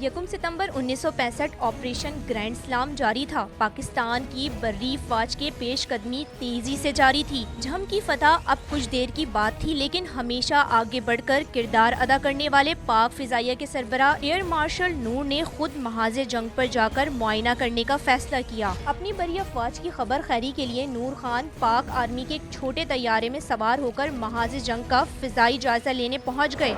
یکم ستمبر 1965 operation grand سلام جاری تھا۔ پاکستان کی بری فوج کے پیش قدمی تیزی سے جاری تھی۔ جھم کی فتح اب کچھ دیر کی بات تھی، لیکن ہمیشہ آگے بڑھ کر کردار ادا کرنے والے پاک فضائیہ کے سربراہ ایئر مارشل نور نے خود محاذ جنگ پر جا کر معائنہ کرنے کا فیصلہ کیا۔ اپنی بری افواج کی خبر خیری کے لیے نور خان پاک آرمی کے ایک چھوٹے طیارے میں سوار ہو کر محاذ جنگ کا فضائی جائزہ لینے پہنچ گئے۔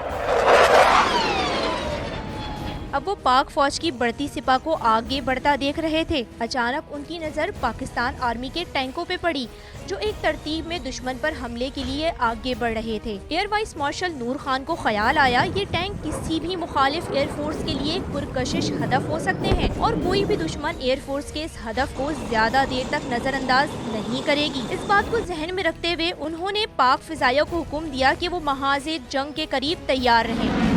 اب وہ پاک فوج کی بڑھتی سپاہ کو آگے بڑھتا دیکھ رہے تھے۔ اچانک ان کی نظر پاکستان آرمی کے ٹینکوں پہ پڑی، جو ایک ترتیب میں دشمن پر حملے کے لیے آگے بڑھ رہے تھے۔ ایئر وائس مارشل نور خان کو خیال آیا، یہ ٹینک کسی بھی مخالف ایئر فورس کے لیے پرکشش ہدف ہو سکتے ہیں اور کوئی بھی دشمن ایئر فورس کے اس ہدف کو زیادہ دیر تک نظر انداز نہیں کرے گی۔ اس بات کو ذہن میں رکھتے ہوئے انہوں نے پاک فضائیہ کو حکم دیا کہ وہ محاذ جنگ کے قریب تیار رہیں۔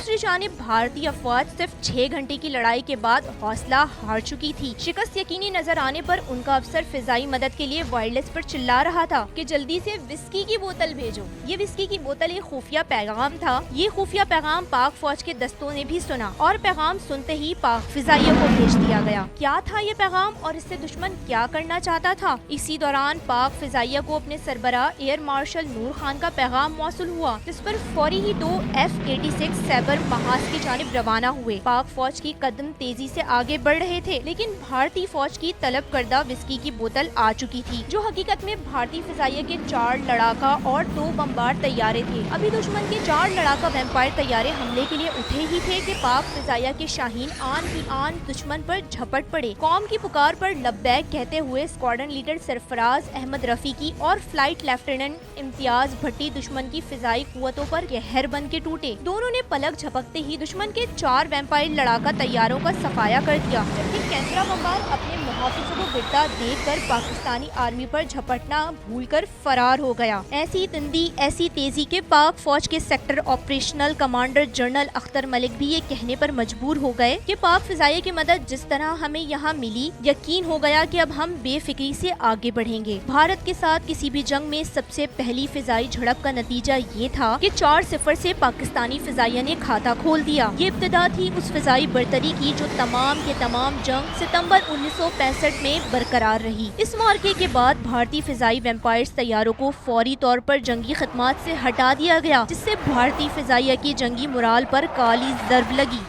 دوسری جانب بھارتی افواج صرف 6 گھنٹے کی لڑائی کے بعد حوصلہ ہار چکی تھی۔ شکست یقینی نظر آنے پر ان کا افسر فضائی مدد کے لیے وائرلیس پر چلا رہا تھا کہ جلدی سے وسکی کی بوتل بھیجو۔ یہ وسکی کی بوتل ایک خفیہ پیغام تھا۔ یہ خفیہ پیغام پاک فوج کے دستوں نے بھی سنا اور پیغام سنتے ہی پاک فضائیہ کو بھیج دیا گیا۔ کیا تھا یہ پیغام اور اس سے دشمن کیا کرنا چاہتا تھا؟ اسی دوران پاک فضائیہ کو اپنے سربراہ ایئر مارشل نور خان کا پیغام موصول ہوا، جس پر فوری ہی 2 F-86 سیبر محاذ کی جانب روانہ ہوئے۔ پاک فوج کی قدم تیزی سے آگے بڑھ رہے تھے، لیکن بھارتی فوج کی طلب کردہ وسکی کی بوتل آ چکی تھی، جو حقیقت میں بھارتی فضائیہ کے 4 لڑاکا اور 2 بمبار طیارے تھے۔ ابھی دشمن کے 4 لڑاکا ویمپائر طیارے حملے کے لیے اٹھے ہی تھے کہ پاک فضائیہ کے شاہین آن ہی آن دشمن پر جھپٹ پڑے۔ قوم کی پکار پر لبیک کہتے ہوئے اسکواڈرن لیڈر سرفراز احمد رفیقی اور فلائٹ لیفٹیننٹ امتیاز بھٹی دشمن کی فضائی قوتوں پر قہر بن کے ٹوٹے۔ دونوں نے پلک جھپکتے ہی دشمن کے 4 ویمپائر لڑاکا طیاروں کا صفایا کر دیا، جبکہ کینسرا بمبار اپنے محافظوں کو گرتا دیکھ کر پاکستانی آرمی پر جھپٹنا بھول کر فرار ہو گیا۔ ایسی تندی، ایسی تیزی کے پاک فوج کے sector operational commander general Akhtar Malik بھی یہ کہنے پر مجبور ہو گئے کہ پاک فضائیہ کی مدد جس طرح ہمیں یہاں ملی، یقین ہو گیا کہ اب ہم بے فکری سے آگے بڑھیں گے۔ بھارت کے ساتھ کسی بھی جنگ میں سب سے پہلی فضائی جھڑپ کا نتیجہ یہ تھا کہ 4-0 سے پاکستانی فضائیہ نے کھاتا کھول دیا۔ یہ ابتدا تھی اس فضائی برتری کی جو تمام کے تمام جنگ ستمبر 1965 میں برقرار رہی۔ اس معرکے کے بعد بھارتی فضائی ویمپائرز طیاروں کو فوری طور پر جنگی خدمات سے ہٹا دیا گیا، جس سے بھارتی فضائیہ کی جنگی مورال پر کالی ضرب لگی۔